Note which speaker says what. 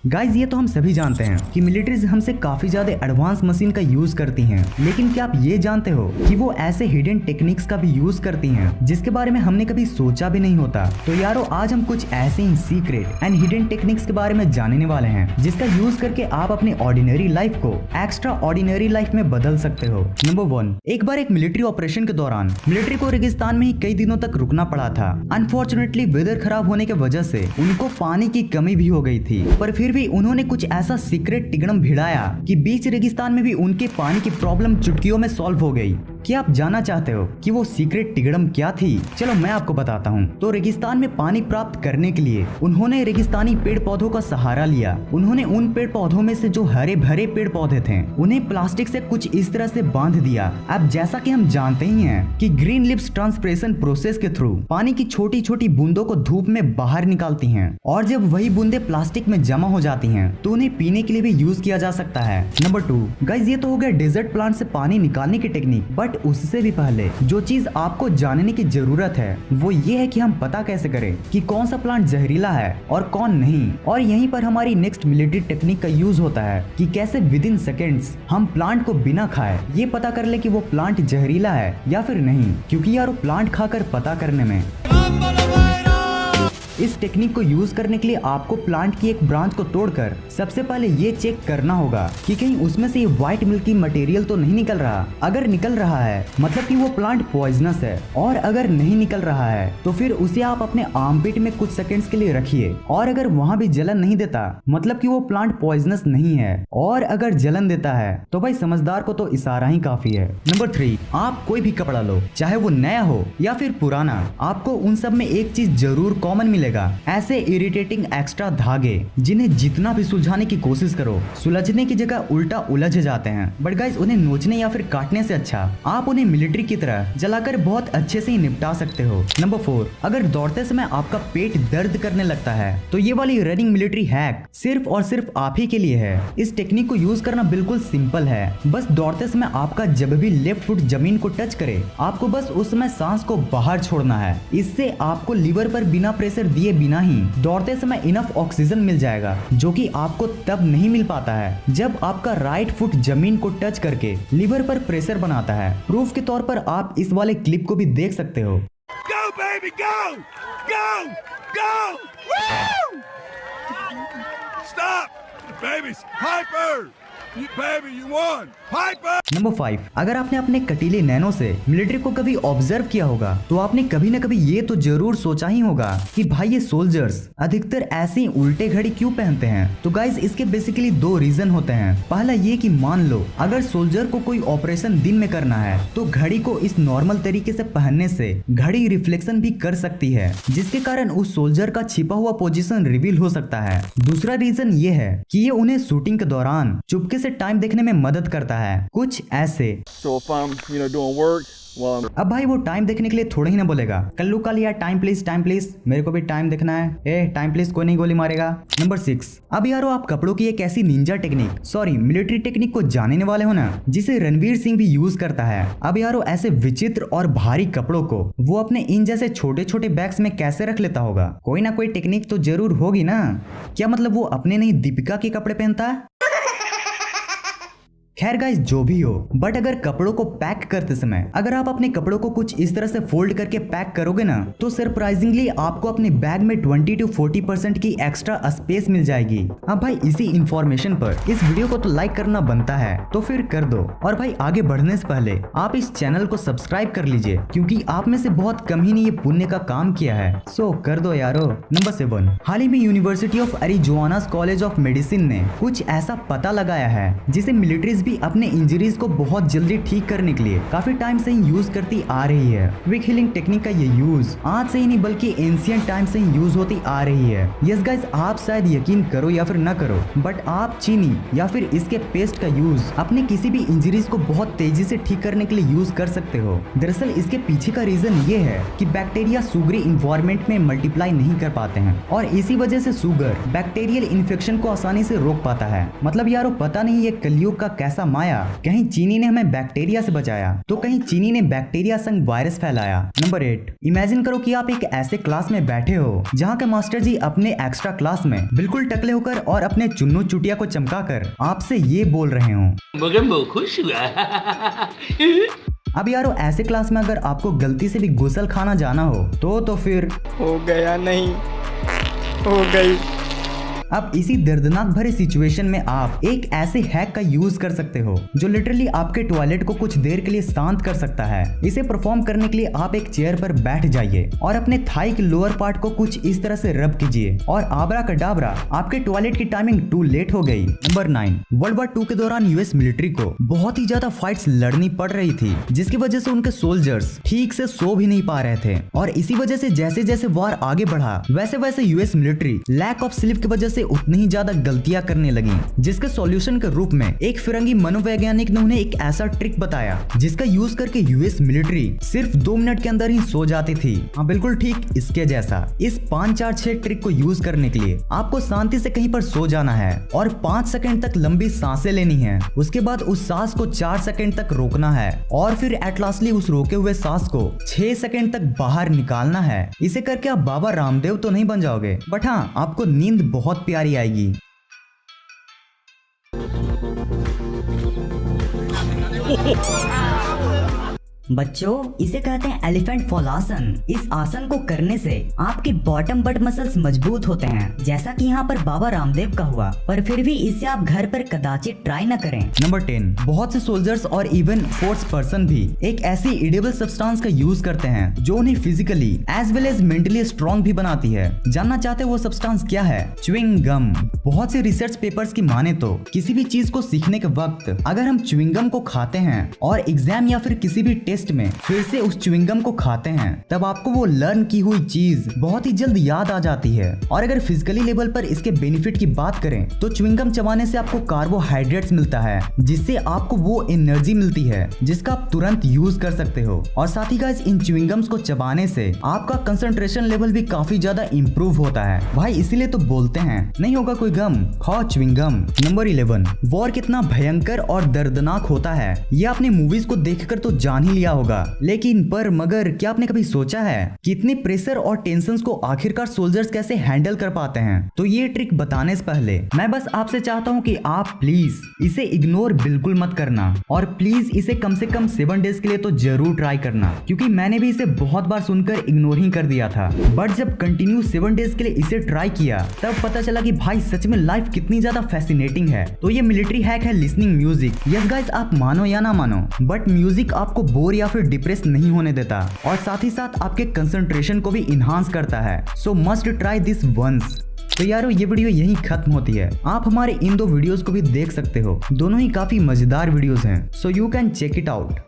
Speaker 1: Guys ये तो हम सभी जानते हैं कि मिलिट्रीज हमसे काफी ज्यादा एडवांस मशीन का यूज करती हैं, लेकिन क्या आप ये जानते हो कि वो ऐसे हिडन टेक्निक्स का भी यूज करती हैं जिसके बारे में हमने कभी सोचा भी नहीं होता। तो यारो आज हम कुछ ऐसे ही सीक्रेट एंड हिडन टेक्निक्स के बारे में जानने वाले हैं जिसका यूज करके आप अपनी ऑर्डिनरी लाइफ को एक्स्ट्रा ऑर्डिनरी लाइफ में बदल सकते हो। नंबर 1, एक बार एक मिलिट्री ऑपरेशन के दौरान मिलिट्री को रेगिस्तान में ही कई दिनों तक रुकना पड़ा था। अनफॉर्चुनेटली वेदर खराब होने की वजह से उनको पानी की कमी भी हो गई थी, पर फिर भी उन्होंने कुछ ऐसा सीक्रेट टिगड़म भिड़ाया कि बीच रेगिस्तान में भी उनके पानी की प्रॉब्लम चुटकियों में सॉल्व हो गई। क्या आप जानना चाहते हो कि वो सीक्रेट टिगड़म क्या थी? चलो मैं आपको बताता हूँ। तो रेगिस्तान में पानी प्राप्त करने के लिए उन्होंने रेगिस्तानी पेड़ पौधों का सहारा लिया। उन्होंने उन पेड़ पौधों में से जो हरे भरे पेड़ पौधे थे उन्हें प्लास्टिक से कुछ इस तरह से बांध दिया। अब जैसा कि हम जानते ही हैं कि ग्रीन लिप्स ट्रांसपिरेशन प्रोसेस के थ्रू पानी की छोटी छोटी बूंदों को धूप में बाहर निकालती हैं, और जब वही बूंदे प्लास्टिक में जमा हो जाती हैं तो उन्हें पीने के लिए भी यूज किया जा सकता है। नंबर 2, गाइस ये तो हो गया डेजर्ट प्लांट से पानी निकालने की टेक्निक, बट उससे भी पहले जो चीज आपको जानने की जरूरत है वो ये है कि हम पता कैसे करें कि कौन सा प्लांट जहरीला है और कौन नहीं। और यहीं पर हमारी नेक्स्ट मिलिट्री टेक्निक का यूज होता है कि कैसे विद इन सेकेंड्स हम प्लांट को बिना खाए ये पता कर ले कि वो प्लांट जहरीला है या फिर नहीं, क्योंकि यार वो प्लांट खाकर पता करने में इस टेक्निक को यूज करने के लिए आपको प्लांट की एक ब्रांच को तोड़कर सबसे पहले ये चेक करना होगा कि कहीं उसमें से ये व्हाइट मिल्की मटेरियल तो नहीं निकल रहा। अगर निकल रहा है मतलब कि वो प्लांट पॉइजनस है, और अगर नहीं निकल रहा है तो फिर उसे आप अपने आर्मपिट में कुछ सेकंड्स के लिए रखिए, और अगर वहां भी जलन नहीं देता मतलब कि वो प्लांट पॉइजनस नहीं है, और अगर जलन देता है तो भाई समझदार को तो इशारा ही काफी है। नंबर 3, आप कोई भी कपड़ा लो, चाहे वो नया हो या फिर पुराना, आपको उन सब में एक चीज जरूर कॉमन मिलेगा, ऐसे इरिटेटिंग एक्स्ट्रा धागे जिन्हें जितना भी सुलझाने की कोशिश करो सुलझने की जगह उल्टा उलझ जाते हैं। बट गाइस उन्हें नोचने या फिर काटने से अच्छा आप उन्हें मिलिट्री की तरह जलाकर बहुत अच्छे से ही निपटा सकते हो। नंबर 4, अगर दौड़ते समय आपका पेट दर्द करने लगता है तो ये वाली रनिंग मिलिट्री हैक सिर्फ और सिर्फ आप ही के लिए है। इस टेक्निक को यूज करना बिल्कुल सिंपल है। बस दौड़ते समय आपका जब भी लेफ्ट फुट जमीन को टच करे आपको बस उस समय सांस को बाहर छोड़ना है। इससे आपको लीवर पर बिना प्रेशर दिए बिना ही दौड़ते समय इनफ ऑक्सीजन मिल जाएगा, जो कि आपको तब नहीं मिल पाता है जब आपका राइट फुट जमीन को टच करके लीवर पर प्रेशर बनाता है। प्रूफ के तौर पर आप इस वाले क्लिप को भी देख सकते हो।
Speaker 2: Go, baby, go! Go! Go! Woo! Stop! Baby's hyper! Baby, you won! Hyper!
Speaker 1: Number 5, अगर आपने अपने कटीले नैनो से मिलिट्री को कभी ऑब्जर्व किया होगा तो आपने कभी न कभी ये तो जरूर सोचा ही होगा कि भाई ये सोल्जर्स अधिकतर ऐसे ही उल्टे घड़ी क्यों पहनते हैं। तो गाइस इसके बेसिकली 2 रीजन होते हैं। पहला ये कि मान लो अगर सोल्जर को कोई ऑपरेशन दिन में करना है तो घड़ी को इस नॉर्मल तरीके से पहनने से घड़ी रिफ्लेक्शन भी कर सकती है, जिसके कारण उस सोल्जर का छिपा हुआ पोजीशन रिवील हो सकता है। दूसरा रीजन ये है कि ये उन्हें शूटिंग के दौरान चुपके से टाइम देखने में मदद करता है, कुछ ऐसे।
Speaker 3: So if I'm, doing work, well,
Speaker 1: अब भाई वो टाइम देखने के लिए थोड़ा ही ना बोलेगा कल्लू काल यार टाइम प्लीज मेरे को भी टाइम देखना है, ए टाइम प्लीज कोई नहीं गोली मारेगा। नंबर 6, अब यारो आप कपड़ों की एक ऐसी निंजा टेक्निक मिलिट्री टेक्निक को जानने वाले हो ना जिसे रणवीर सिंह भी यूज करता है। अब यारो ऐसे विचित्र और भारी कपड़ों को वो अपने इन जैसे छोटे छोटे बैग्स में कैसे रख लेता होगा? कोई ना कोई टेक्निक तो जरूर होगी ना। क्या मतलब वो अपने नहीं दीपिका के कपड़े पहनता है? खैर गाइस जो भी हो, बट अगर कपड़ों को पैक करते समय अगर आप अपने कपड़ों को कुछ इस तरह से फोल्ड करके पैक करोगे ना तो सरप्राइजिंगली आपको अपने बैग में 20 to 40% की एक्स्ट्रा स्पेस मिल जाएगी। अब भाई इसी इंफॉर्मेशन पर इस वीडियो को तो लाइक करना बनता है, तो फिर कर दो। और भाई आगे बढ़ने से पहले आप इस चैनल को सब्सक्राइब कर लीजिए, क्योंकि आप में से बहुत कम ही ने ये पुण्य का काम किया है, सो कर दो यारो। नंबर 7, हाल ही में university of Arizona college of medicine ने कुछ ऐसा पता लगाया है जिसे मिलिट्रीज भी अपने इंजरीज को बहुत जल्दी ठीक करने के लिए काफी टाइम से ही यूज करती आ रही है। क्विक हीलिंग टेक्निक का ये यूज आज से ही नहीं बल्कि एंशिएंट टाइम से ही यूज होती आ रही है। यस गाइस, आप शायद यकीन करो या फिर न करो, बट आप चीनी या फिर इसके पेस्ट का यूज अपने किसी भी इंजरीज को बहुत तेजी से ठीक करने के लिए यूज कर सकते हो। दरअसल इसके पीछे का रीजन ये है कि बैक्टीरिया सुगरी इन्वायरमेंट में मल्टीप्लाई नहीं कर पाते हैं, और इसी वजह से सुगर बैक्टीरियल इन्फेक्शन को आसानी से रोक पाता है। मतलब यारो पता नहीं ये कलयुग का कैसा ऐसा माया। कहीं चीनी ने हमें बैक्टीरिया से बचाया तो कहीं चीनी ने बैक्टीरिया संग वायरस फैलाया। नंबर 8, इमेजिन करो कि आप एक ऐसे क्लास में बैठे हो जहाँ के मास्टर जी अपने एक्स्ट्रा क्लास में बिल्कुल टकले होकर और अपने चुन्नू चुटिया को चमकाकर आपसे ये बोल रहे हो,
Speaker 4: मगर मैं खुश हुआ।
Speaker 1: अब यारो ऐसे क्लास में अगर आपको गलती से भी गुसल खाना जाना हो तो फिर
Speaker 5: हो गया नहीं, हो गई।
Speaker 1: अब इसी दर्दनाक भरे सिचुएशन में आप एक ऐसे हैक का यूज कर सकते हो जो लिटरली आपके टॉयलेट को कुछ देर के लिए शांत कर सकता है। इसे परफॉर्म करने के लिए आप एक चेयर पर बैठ जाइए और अपने थाई के लोअर पार्ट को कुछ इस तरह से रब कीजिए और आबरा कडाबरा, आपके टॉयलेट की टाइमिंग टू लेट हो गई। नंबर 9, वर्ल्ड वॉर 2 के दौरान यूएस मिलिट्री को बहुत ही ज्यादा फाइट्स लड़नी पड़ रही थी जिसकी वजह से उनके सोल्जर्स ठीक से सो भी नहीं पा रहे थे और इसी वजह से जैसे जैसे वॉर आगे बढ़ा वैसे वैसे US military lack of sleep की वजह से उतनी ही ज्यादा गलतियां करने लगी, जिसके सॉल्यूशन के रूप में एक फिरंगी मनोवैज्ञानिक ने उन्हें एक ऐसा ट्रिक बताया जिसका यूज करके यूएस मिलिट्री सिर्फ 2 मिनट के अंदर ही सो जाती थी। हाँ बिल्कुल ठीक इसके जैसा। इस 5 4 6 ट्रिक को यूज करने के लिए आपको शांति से कहीं पर सो जाना है और 5 सेकंड तक लंबी सांसें लेनी है। उसके बाद उस सांस को 4 सेकंड तक रोकना है और फिर एट लास्टली उस रोके हुए सांस को 6 सेकंड तक बाहर निकालना है। इसे करके आप बाबा रामदेव तो नहीं बन जाओगे, बट हाँ आपको नींद बहुत प्यारी आएगी।
Speaker 6: बच्चों, इसे कहते हैं एलिफेंट फॉल आसन। इस आसन को करने से आपके बॉटम बट मसल्स मजबूत होते हैं, जैसा कि यहाँ पर बाबा रामदेव का हुआ, पर फिर भी इसे आप घर पर कदाचित ट्राई न करें।
Speaker 1: नंबर 10, बहुत से सोल्जर्स और इवन स्पोर्ट्स पर्सन भी एक ऐसी इडेबल सब्सटेंस का यूज करते हैं जो उन्हें physically as well as mentally strong भी बनाती है। जानना चाहते हैं वो सब्सटेंस क्या है? Chewing gum. बहुत से रिसर्च पेपर्स की माने तो किसी भी चीज को सीखने के वक्त अगर हम च्युइंग गम को खाते हैं और एग्जाम या फिर किसी भी टेस्ट में फिर से उस च्युइंगम को खाते हैं, तब आपको वो लर्न की हुई चीज बहुत ही जल्द याद आ जाती है। और अगर फिजिकली लेवल पर इसके बेनिफिट की बात करें तो च्युइंगम चबाने से आपको कार्बोहाइड्रेट्स मिलता है जिससे आपको वो एनर्जी मिलती है जिसका आप तुरंत यूज कर सकते हो। और साथ ही गाइस इन च्युइंगम्स को चबाने से आपका कंसंट्रेशन लेवल भी काफी ज्यादा इंप्रूव होता है भाई, इसीलिए तो बोलते हैं नहीं होगा कोई गम, खाओ च्युइंगम। नंबर 11, वॉर कितना भयंकर और दर्दनाक होता है ये आपने मूवीज को देखकर तो जान ही लिया होगा, लेकिन पर मगर क्या आपने कभी सोचा है कि इतने प्रेशर और टेंशंस को आखिरकार सोल्जर्स कैसे हैंडल कर पाते हैं? तो ये ट्रिक बताने से पहले मैं बस आपसे चाहता हूँ कि आप प्लीज इसे इग्नोर बिल्कुल मत करना और प्लीज इसे कम से कम 7 डेज के लिए तो जरूर ट्राई करना, क्योंकि मैंने भी इसे बहुत बार सुनकर इग्नोर ही कर दिया था। बट जब कंटिन्यू 7 डेज के लिए इसे ट्राई किया तब पता चला कि भाई सच में लाइफ कितनी ज्यादा फैसिनेटिंग है। तो ये मिलिट्री हैक है लिसनिंग म्यूजिक। यस गाइस, आप मानो या ना मानो, बट म्यूजिक आपको बोर या फिर डिप्रेस नहीं होने देता और साथ ही साथ आपके कंसंट्रेशन को भी इनहांस करता है। So must try this once. तो यारो ये वीडियो यहीं खत्म होती है। आप हमारे इन 2 वीडियोस को भी देख सकते हो, दोनों ही काफी मजेदार वीडियोस हैं, so you can check it out.